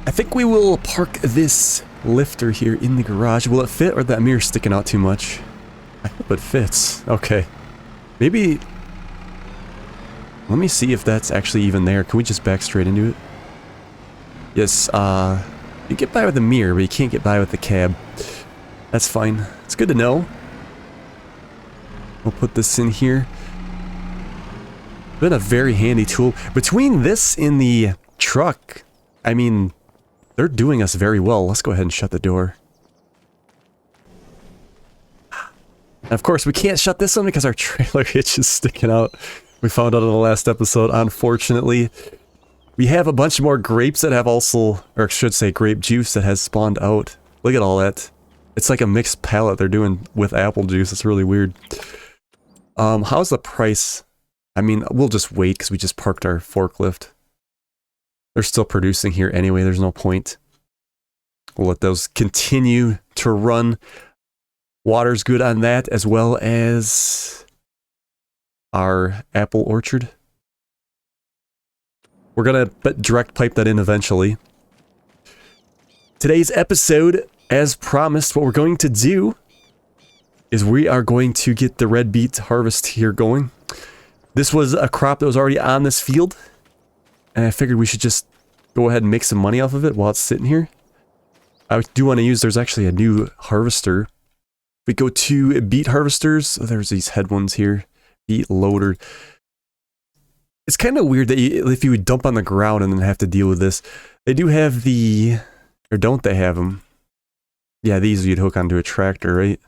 I think we will park this lifter here in the garage. Will it fit, or that mirror sticking out too much? I hope it fits. Okay. Maybe... Let me see if that's actually even there. Can we just back straight into it? Yes, you get by with the mirror, but you can't get by with the cab. That's fine. It's good to know. We'll put this in here. Been a very handy tool. Between this and the truck, I mean, they're doing us very well. Let's go ahead and shut the door. And of course, we can't shut this one because our trailer hitch is sticking out. We found out in the last episode, unfortunately. We have a bunch more grapes that have also, or I should say grape juice that has spawned out. Look at all that. It's like a mixed palette they're doing with apple juice. It's really weird. How's the price? I mean, we'll just wait because we just parked our forklift. They're still producing here anyway. There's no point. We'll let those continue to run. Water's good on that, as well as our apple orchard. We're gonna direct pipe that in eventually. Today's episode, as promised, what we're going to do is we are going to get the red beet harvest here going. This was a crop that was already on this field, and I figured we should just go ahead and make some money off of it while it's sitting here. I do want to use, there's actually a new harvester. We go to beet harvesters. Oh, there's these head ones here. Beet loader. It's kind of weird that if you would dump on the ground and then have to deal with this. They do have the, or don't they have them? Yeah, these you'd hook onto a tractor, right?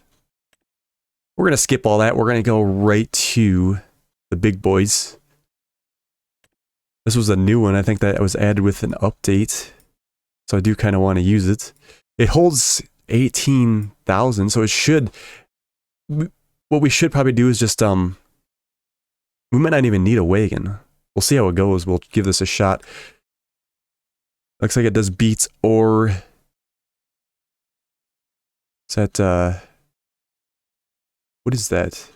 We're going to skip all that. We're going to go right to the big boys. This was a new one. I think that was added with an update. So I do kind of want to use it. It holds 18,000, so it should... What we should probably do is just, we might not even need a wagon. We'll see how it goes. We'll give this a shot. Looks like it does beets or... Is that, what is that?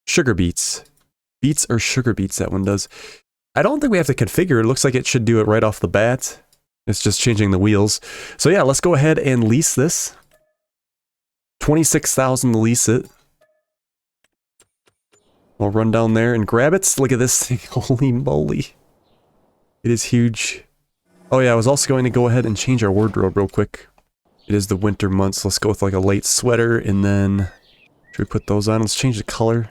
Sugar beets. Beets or sugar beets, that one does. I don't think we have to configure. It looks like it should do it right off the bat. It's just changing the wheels. So yeah, let's go ahead and lease this. 26,000 to lease it. We'll run down there and grab it. Look at this thing. Holy moly. It is huge. Oh yeah, I was also going to go ahead and change our wardrobe real quick. It is the winter months. Let's go with like a light sweater, and then should we put those on? Let's change the color.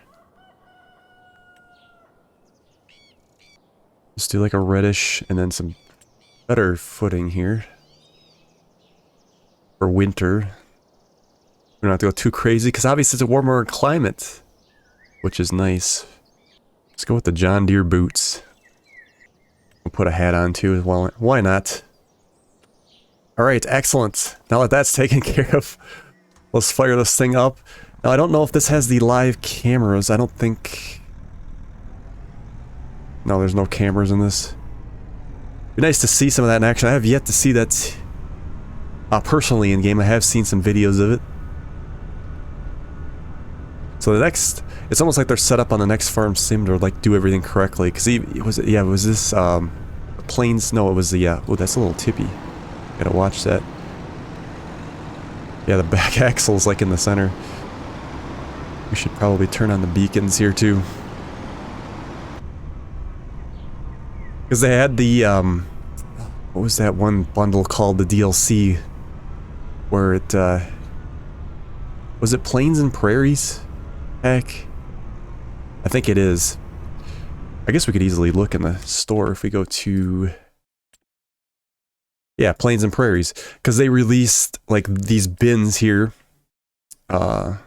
Let's do like a reddish and then some better footing here for winter. We don't have to go too crazy because obviously it's a warmer climate, which is nice. Let's go with the John Deere boots. We'll put a hat on too. Well, why not? Alright, excellent. Now that that's taken care of, let's fire this thing up. Now I don't know if this has the live cameras. I don't think... No, there's no cameras in this. Be nice to see some of that in action. I have yet to see that personally in game. I have seen some videos of it. So the next, it's almost like they're set up on the next farm sim to like do everything correctly. Cause was this plains? No, it was the oh, that's a little tippy. Gotta watch that. Yeah, the back axle's like in the center. We should probably turn on the beacons here too. Because they had the, what was that one bundle called, the DLC, where it, was it Plains and Prairies? Heck. I think it is. I guess we could easily look in the store if we go to... Yeah, Plains and Prairies. Because they released, like, these bins here. I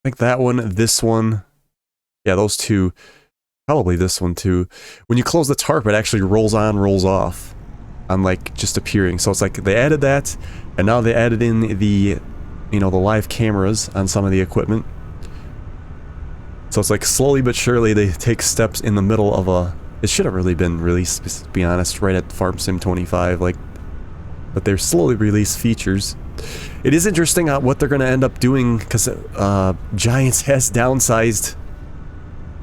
think that one, this one. Yeah, those two. Probably this one too. When you close the tarp, it actually rolls on, rolls off. Unlike just appearing. So it's like they added that, and now they added in the, you know, the live cameras on some of the equipment. So it's like slowly but surely they take steps in the middle of a... It should have really been released, to be honest, right at Farm Sim 25, like... But they're slowly released features. It is interesting what they're going to end up doing, because Giants has downsized.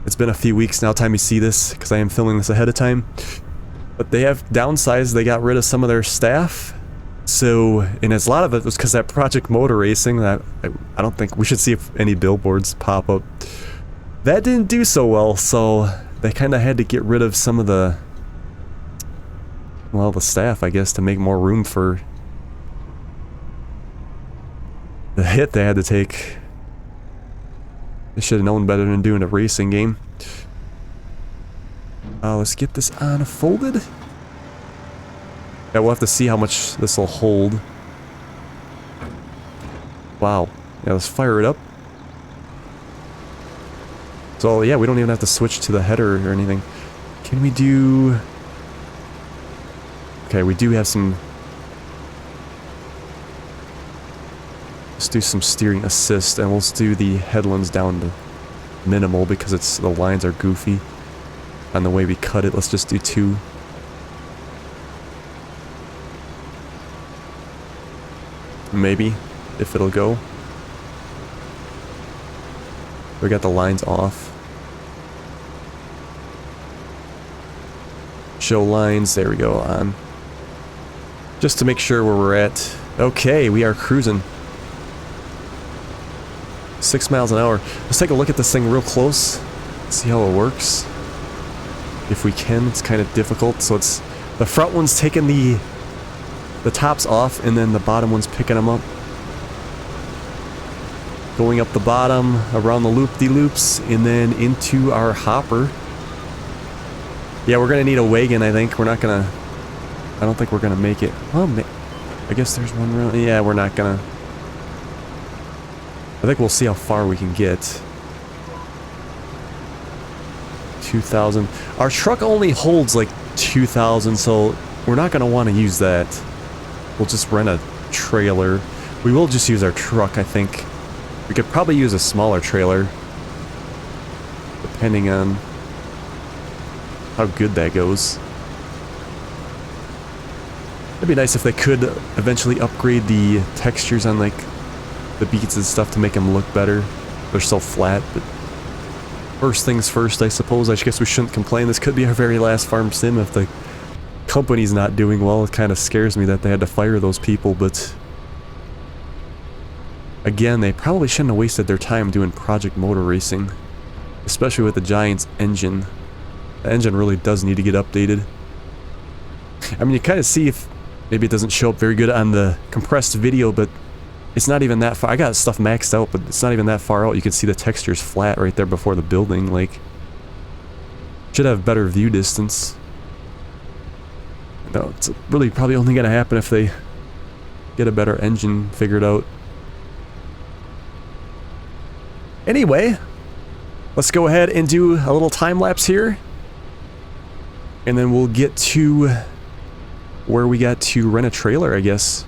It's been a few weeks now, time you see this, because I am filming this ahead of time. But they have downsized, they got rid of some of their staff. So, and a lot of it was because that Project Motor Racing, I don't think we should see if any billboards pop up. That didn't do so well, so they kind of had to get rid of some of the, well, the staff, I guess, to make more room for the hit they had to take. They should have known better than doing a racing game. Let's get this unfolded. Yeah, we'll have to see how much this will hold. Wow. Yeah, let's fire it up. So, yeah, we don't even have to switch to the header or anything. Can we do... Okay, we do have some... Let's do some steering assist, and we'll do the headlands down to minimal because it's the lines are goofy. On the way we cut it, let's just do 2. Maybe, if it'll go. We got the lines off. Show lines, there we go, on. Just to make sure where we're at. Okay, we are cruising. 6 miles an hour. Let's take a look at this thing real close. See how it works. If we can, it's kind of difficult. So it's the front one's taking the tops off, and then the bottom one's picking them up. Going up the bottom, around the loop-de-loops, and then into our hopper. Yeah, we're gonna need a wagon, I think. We're not gonna... I don't think we're gonna make it. Well, I guess there's one round. Yeah, we're not gonna... I think we'll see how far we can get. 2,000. Our truck only holds like 2,000, so we're not going to want to use that. We'll just rent a trailer. We will just use our truck, I think. We could probably use a smaller trailer, depending on how good that goes. It'd be nice if they could eventually upgrade the textures on like the beats and stuff to make them look better. They're so flat, but first things first, I suppose. I guess we shouldn't complain. This could be our very last farm sim if the company's not doing well. It kind of scares me that they had to fire those people, but again, they probably shouldn't have wasted their time doing Project Motor Racing, especially with the Giant's engine. The engine really does need to get updated. I mean, you kind of see if maybe it doesn't show up very good on the compressed video, but it's not even that far. I got stuff maxed out, but it's not even that far out. You can see the texture's flat right there before the building. Like, should have better view distance. No, it's really probably only going to happen if they get a better engine figured out. Anyway, let's go ahead and do a little time lapse here. And then we'll get to where we got to rent a trailer, I guess.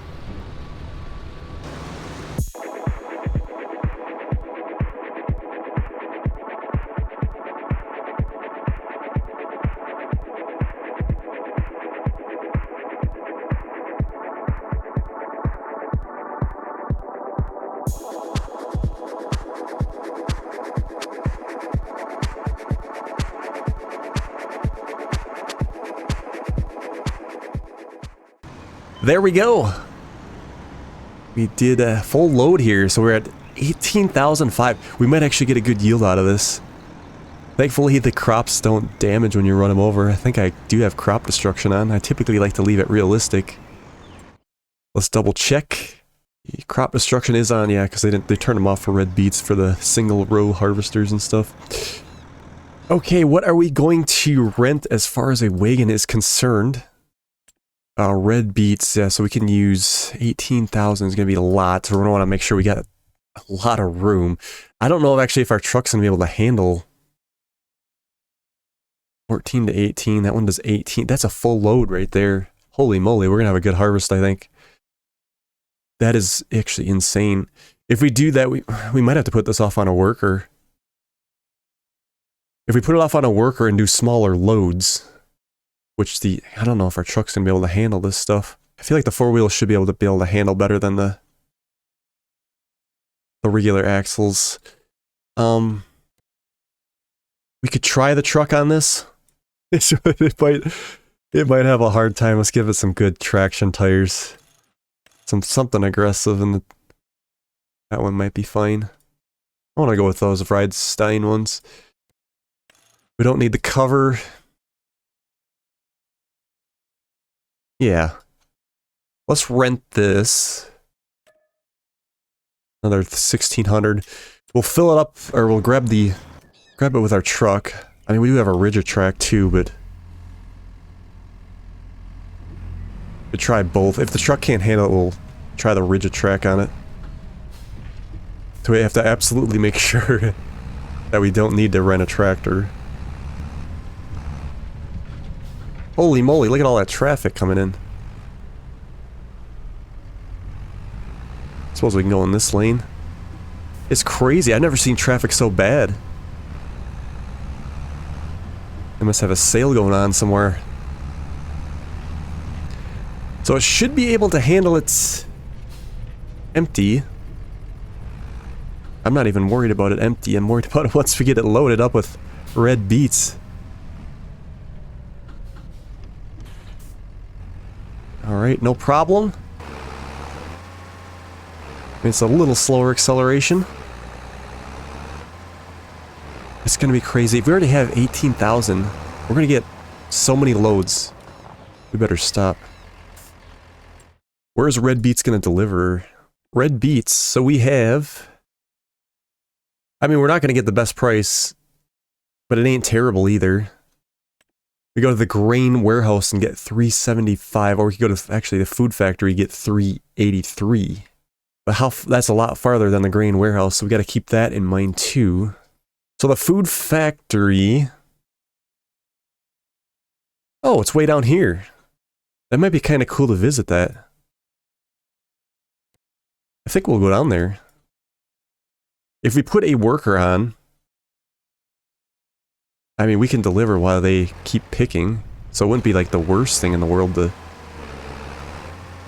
There we go. We did a full load here, so we're at 18,005. We might actually get a good yield out of this. Thankfully, the crops don't damage when you run them over. I think I do have crop destruction on. I typically like to leave it realistic. Let's double check. Crop destruction is on, yeah, because they turned them off for red beets for the single row harvesters and stuff. Okay, what are we going to rent as far as a wagon is concerned? Red beets, yeah, so we can use 18,000 is going to be a lot, so we're going to want to make sure we got a lot of room. I don't know if our truck's going to be able to handle 14 to 18. That one does 18. That's a full load right there. Holy moly, we're going to have a good harvest, I think. That is actually insane. If we do that, we might have to put this off on a worker. If we put it off on a worker and do smaller loads, which I don't know if our truck's going to be able to handle this stuff. I feel like the four-wheel should be able to handle better than the regular axles. We could try the truck on this. It might have a hard time. Let's give it some good traction tires. Something aggressive, and that one might be fine. I want to go with those Riedstein ones. We don't need the cover. Yeah. Let's rent this. Another 1600. We'll fill it up, or we'll grab it with our truck. I mean, we do have a rigid track too, but we'll try both. If the truck can't handle it, we'll try the rigid track on it. So we have to absolutely make sure that we don't need to rent a tractor. Holy moly, look at all that traffic coming in. Suppose we can go in this lane. It's crazy. I've never seen traffic so bad. They must have a sale going on somewhere. So it should be able to handle it empty. I'm not even worried about it empty. I'm worried about it once we get it loaded up with red beets. Alright, no problem. It's a little slower acceleration. It's gonna be crazy. If we already have 18,000, we're gonna get so many loads. We better stop. Where's Red Beets gonna deliver? Red Beets, so we have... I mean, we're not gonna get the best price, but it ain't terrible either. We go to the grain warehouse and get 375, or we could go to actually the food factory and get 383. But that's a lot farther than the grain warehouse, so we got to keep that in mind too. So the food factory... Oh, it's way down here. That might be kind of cool to visit that. I think we'll go down there. If we put a worker on... I mean, we can deliver while they keep picking, so it wouldn't be like the worst thing in the world to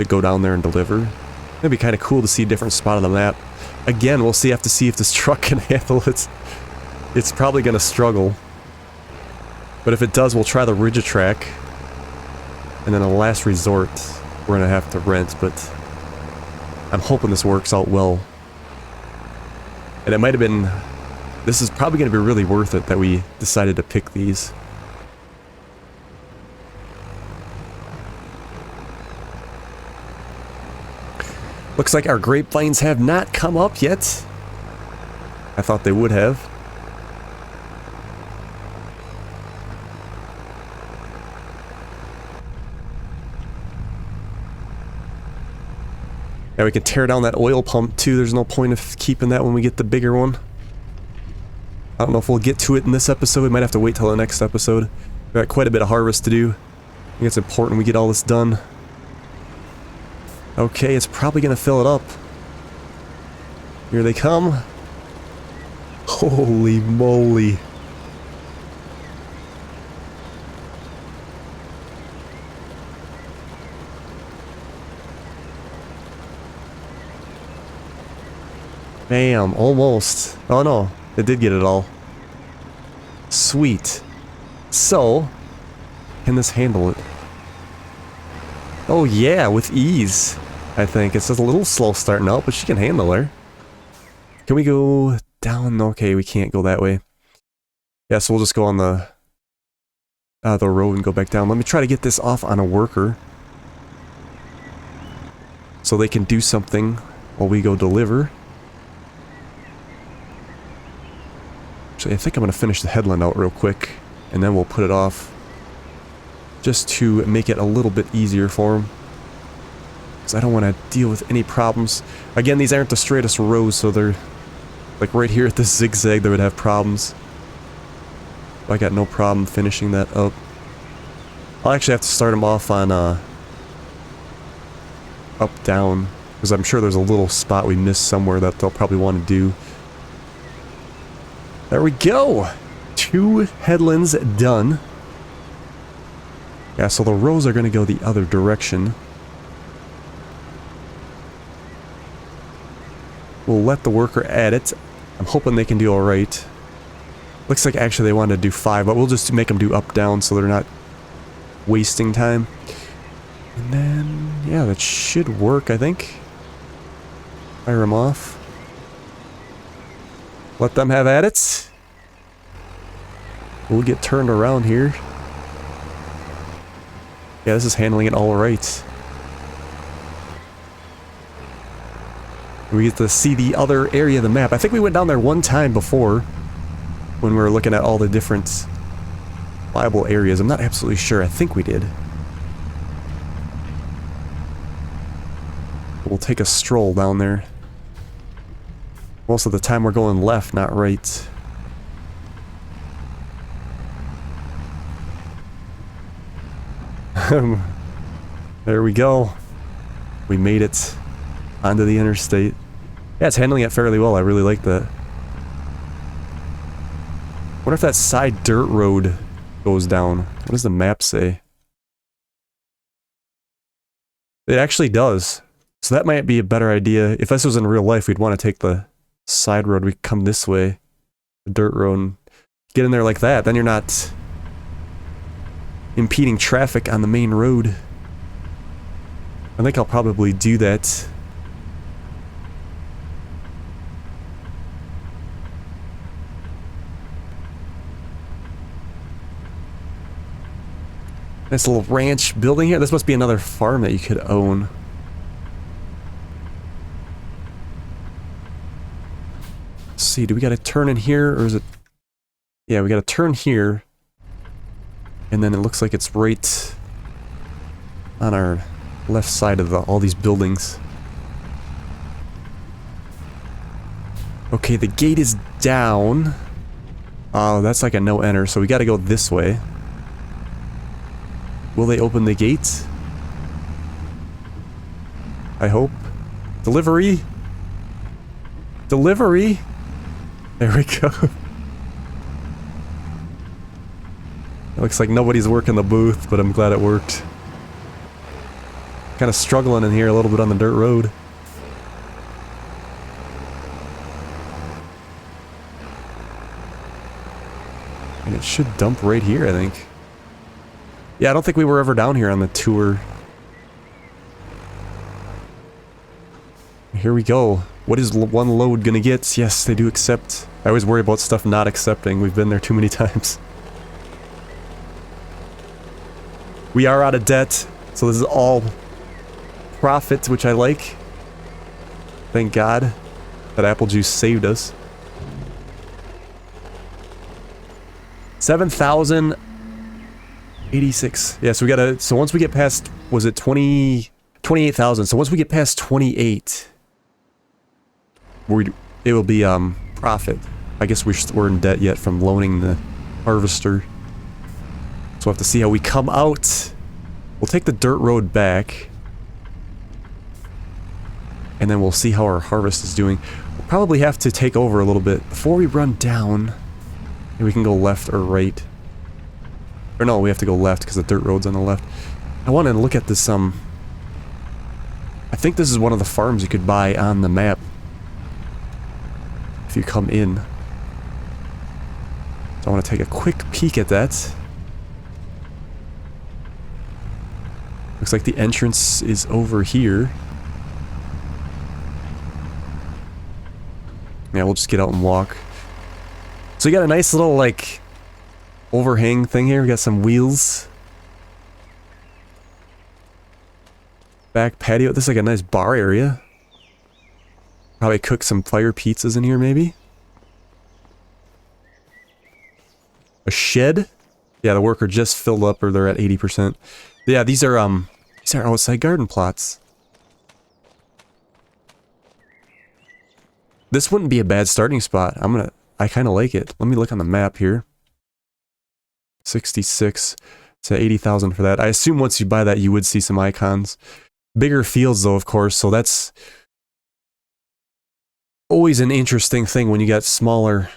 go down there and deliver. It'd be kind of cool to see a different spot on the map. Again, we'll have to see if this truck can handle it. It's probably going to struggle. But if it does, we'll try the rigid track. And then a last resort, we're going to have to rent, but I'm hoping this works out well. And it might have been... This is probably going to be really worth it that we decided to pick these. Looks like our grapevines have not come up yet. I thought they would have. Yeah, we can tear down that oil pump too. There's no point of keeping that when we get the bigger one. I don't know if we'll get to it in this episode. We might have to wait till the next episode. We've got quite a bit of harvest to do. I think it's important we get all this done. Okay, it's probably gonna fill it up. Here they come. Holy moly. Bam, almost. Oh no, it did get it all. Sweet. So, can this handle it? Oh yeah, with ease, I think. It's just a little slow starting out, but she can handle her. Can we go down? Okay, we can't go that way. Yeah, so we'll just go on the road and go back down. Let me try to get this off on a worker, so they can do something while we go deliver. Actually, I think I'm going to finish the headland out real quick, and then we'll put it off. Just to make it a little bit easier for them. Because I don't want to deal with any problems. Again, these aren't the straightest rows, so they're... Like right here at this zigzag, they would have problems. I got no problem finishing that up. I'll actually have to start them off on, up-down. Because I'm sure there's a little spot we missed somewhere that they'll probably want to do. There we go! 2 headlands done. Yeah, so the rows are going to go the other direction. We'll let the worker add it. I'm hoping they can do alright. Looks like actually they wanted to do 5, but we'll just make them do up-down so they're not wasting time. And then, yeah, that should work, I think. Fire them off. Let them have at it. We'll get turned around here. Yeah, this is handling it all right. We get to see the other area of the map. I think we went down there one time before when we were looking at all the different viable areas. I'm not absolutely sure. I think we did. We'll take a stroll down there. Most of the time we're going left, not right. There we go. We made it onto the interstate. Yeah, it's handling it fairly well. I really like that. What if that side dirt road goes down? What does the map say? It actually does. So that might be a better idea. If this was in real life, we'd want to take the side road. We come this way, the dirt road, and get in there like that. Then you're not impeding traffic on the main road. I think I'll probably do that. Nice little ranch building here. This must be another farm that you could own. Let's see, do we gotta turn in here, or is it... Yeah, we gotta turn here. And then it looks like it's right on our left side of all these buildings. Okay, the gate is down. Oh, that's like a no-enter, so we gotta go this way. Will they open the gate? I hope. Delivery! Delivery! There we go. It looks like nobody's working the booth, but I'm glad it worked. Kind of struggling in here a little bit on the dirt road. And it should dump right here, I think. Yeah, I don't think we were ever down here on the tour. Here we go. What is one load gonna get? Yes, they do accept. I always worry about stuff not accepting. We've been there too many times. We are out of debt, so this is all profit, which I like. Thank God that apple juice saved us. 7,086. Yeah, so we gotta, so once we get past, was it 28,000? So once we get past 28, it will be profit. I guess we're in debt yet from loaning the harvester. So we'll have to see how we come out. We'll take the dirt road back. And then we'll see how our harvest is doing. We'll probably have to take over a little bit before we run down. And we can go left or right. Or no, we have to go left because the dirt road's on the left. I want to look at this, I think this is one of the farms you could buy on the map. If you come in. So I want to take a quick peek at that. Looks like the entrance is over here. Yeah, we'll just get out and walk. So you got a nice little, like, overhang thing here. We got some wheels. Back patio. This is like a nice bar area. Probably cook some fire pizzas in here, maybe. A shed? Yeah, the worker just filled up, or they're at 80%. Yeah, these are outside garden plots. This wouldn't be a bad starting spot. I kind of like it. Let me look on the map here. 66. It's at 80,000 for that. I assume once you buy that, you would see some icons. Bigger fields, though, of course, so that's always an interesting thing when you got smaller.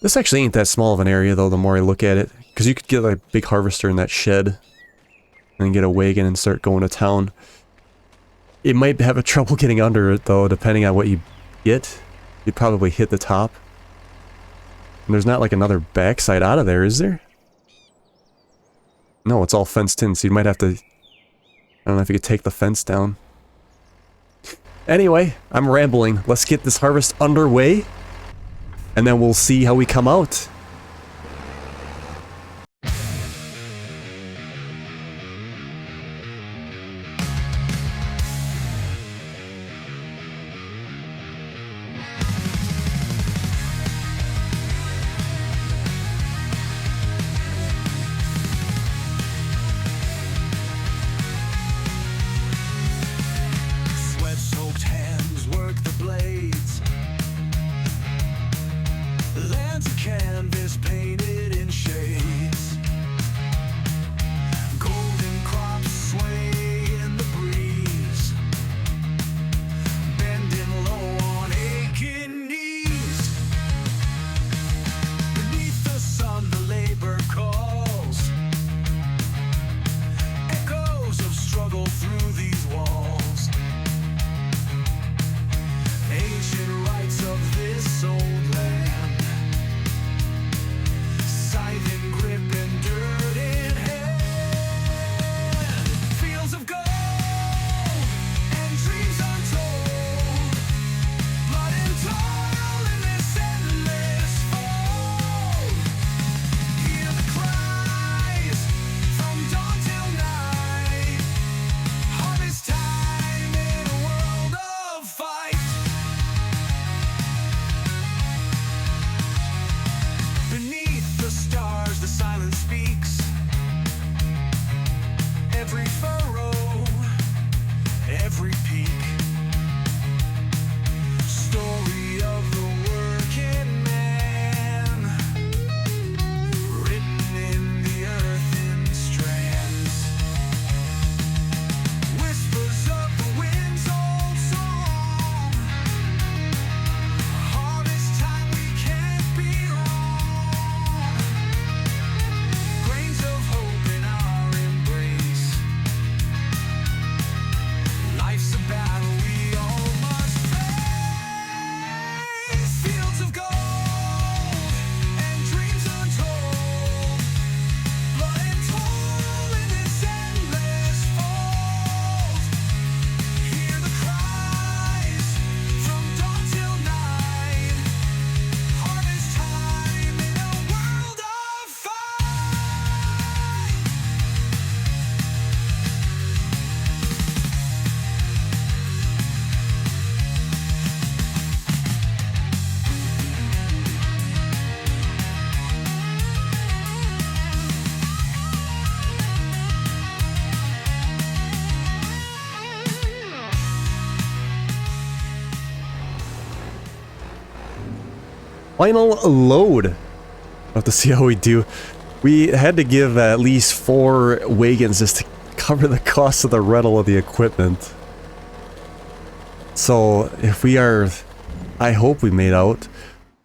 This actually ain't that small of an area, though, the more I look at it. Because you could get like a big harvester in that shed. And then get a wagon and start going to town. It might have a trouble getting under it, though, depending on what you get. You'd probably hit the top. And there's not like another backside out of there, is there? No, it's all fenced in, so you might have to... I don't know if you could take the fence down. Anyway, I'm rambling. Let's get this harvest underway, and then we'll see how we come out. Final load. We'll have to see how we do. We had to give at least 4 wagons just to cover the cost of the rental of the equipment. So if we are, I hope we made out.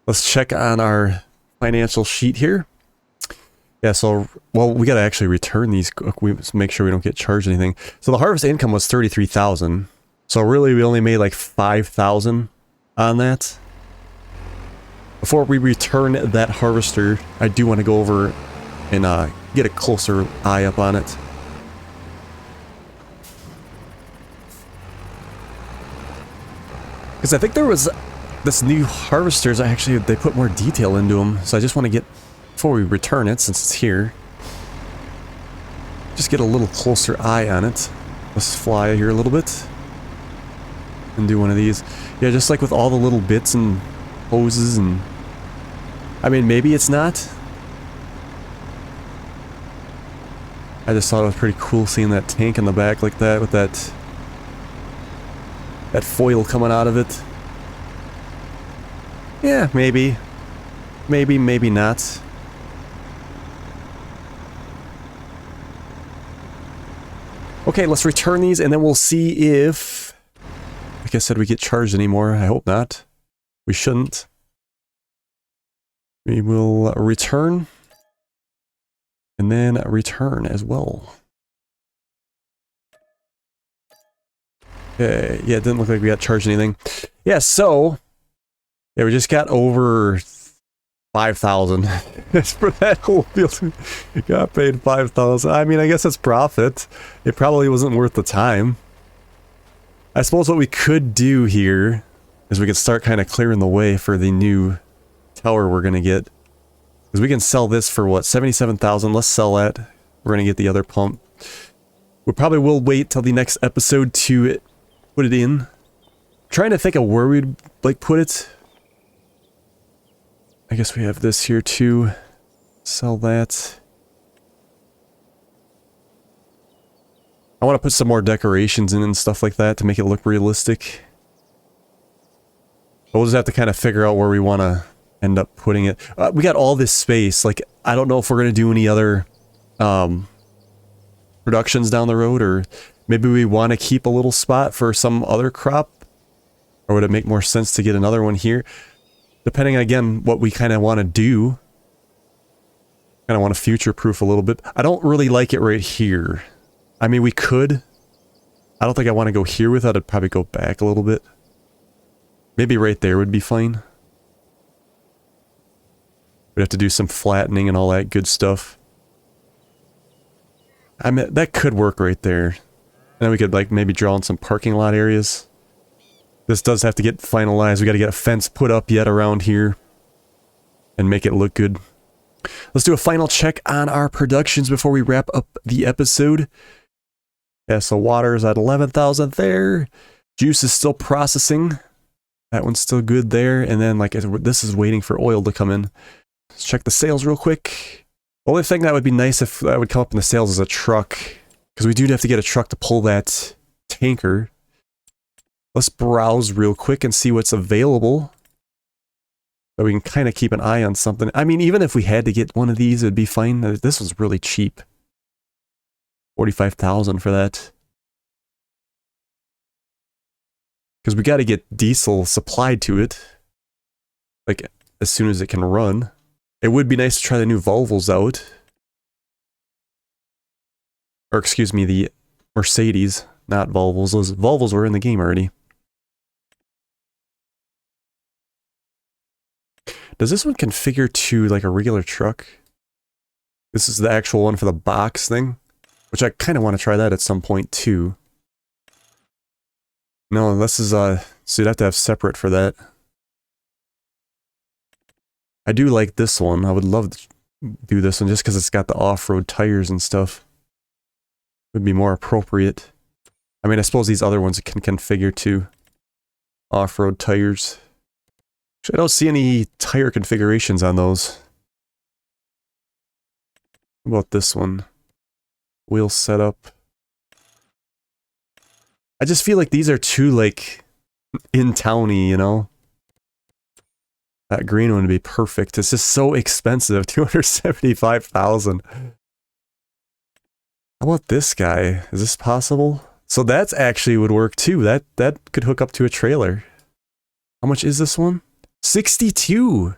Let's check on our financial sheet here. Yeah, so, well, we gotta actually return these. We make sure we don't get charged anything. So the harvest income was 33,000. So really we only made like 5,000 on that. Before we return that harvester, I do want to go over and get a closer eye up on it. Because I think there was this new harvesters, actually they put more detail into them. So I just want to get, before we return it, since it's here, just get a little closer eye on it. Let's fly here a little bit and do one of these. Yeah, just like with all the little bits and hoses and, I mean, maybe it's not. I just thought it was pretty cool seeing that tank in the back like that with that foil coming out of it. Yeah, maybe. Maybe not. Okay, let's return these and then we'll see if, like I said, we get charged anymore. I hope not. We shouldn't. We will return and then return as well. Okay, yeah, it didn't look like we got charged anything. Yeah, so, yeah, we just got over 5,000. That's for that whole field. Got paid 5,000. I mean, I guess that's profit. It probably wasn't worth the time. I suppose what we could do here is we could start kind of clearing the way for the new tower we're going to get. Because we can sell this for what, 77,000. Let's sell that. We're going to get the other pump. We probably will wait till the next episode to put it in. I'm trying to think of where we'd like put it. I guess we have this here too. Sell that. I want to put some more decorations in and stuff like that to make it look realistic. But we'll just have to kind of figure out where we want to end up putting it. We got all this space. Like, I don't know if we're going to do any other productions down the road, or maybe we want to keep a little spot for some other crop. Or would it make more sense to get another one here? Depending, again, what we kind of want to do. Kind of want to future-proof a little bit. I don't really like it right here. I mean, we could. I don't think I want to go here with it. I'd probably go back a little bit. Maybe right there would be fine. We'd have to do some flattening and all that good stuff. I mean, that could work right there. And then we could, like, maybe draw in some parking lot areas. This does have to get finalized. We got to get a fence put up yet around here and make it look good. Let's do a final check on our productions before we wrap up the episode. Yeah, so water is at 11,000 there. Juice is still processing. That one's still good there. And then, like, this is waiting for oil to come in. Let's check the sales real quick. The only thing that would be nice if that would come up in the sales is a truck, because we do have to get a truck to pull that tanker. Let's browse real quick and see what's available. So we can kind of keep an eye on something. I mean, even if we had to get one of these, it'd be fine. This was really cheap. 45,000 for that. Because we got to get diesel supplied to it. Like, as soon as it can run. It would be nice to try the new Volvos out. Or, excuse me, the Mercedes, not Volvos. Those Volvos were in the game already. Does this one configure to like a regular truck? This is the actual one for the box thing, which I kind of want to try that at some point too. No, this is so you'd have to have separate for that. I do like this one. I would love to do this one just because it's got the off-road tires and stuff. Would be more appropriate. I mean, I suppose these other ones can configure to off-road tires. I don't see any tire configurations on those. What about this one? Wheel setup. I just feel like these are too, like, in-towny, you know? That green one would be perfect. It's just so expensive. 275,000. How about this guy? Is this possible? So that's actually would work too. That could hook up to a trailer. How much is this one? 62.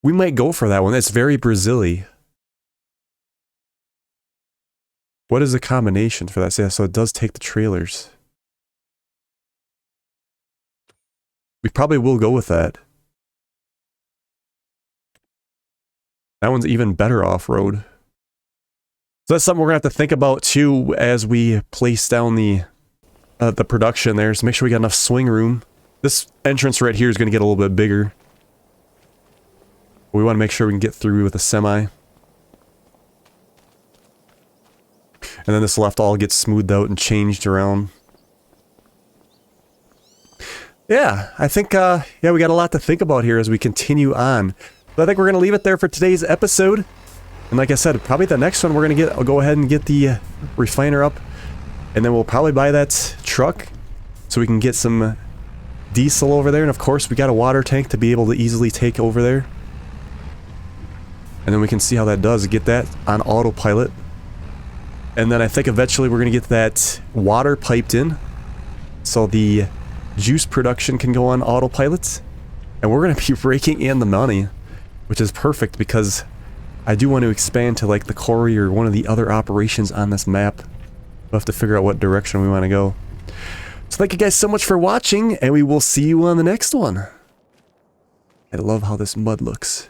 We might go for that one. It's very Brazil-y. What is the combination for that? Yeah, so it does take the trailers. We probably will go with that. That one's even better off-road. So that's something we're going to have to think about too as we place down the production there. So make sure we got enough swing room. This entrance right here is going to get a little bit bigger. We want to make sure we can get through with a semi. And then this left all gets smoothed out and changed around. Yeah, I think, yeah, we got a lot to think about here as we continue on. But I think we're going to leave it there for today's episode. And like I said, probably the next one we're going to I'll go ahead and get the refiner up. And then we'll probably buy that truck so we can get some diesel over there. And of course, we got a water tank to be able to easily take over there. And then we can see how that does. Get that on autopilot. And then I think eventually we're going to get that water piped in. So the juice production can go on autopilot. And we're going to be raking in the money. Which is perfect because I do want to expand to like the quarry or one of the other operations on this map. We'll have to figure out what direction we want to go. So thank you guys so much for watching, and we will see you on the next one. I love how this mud looks.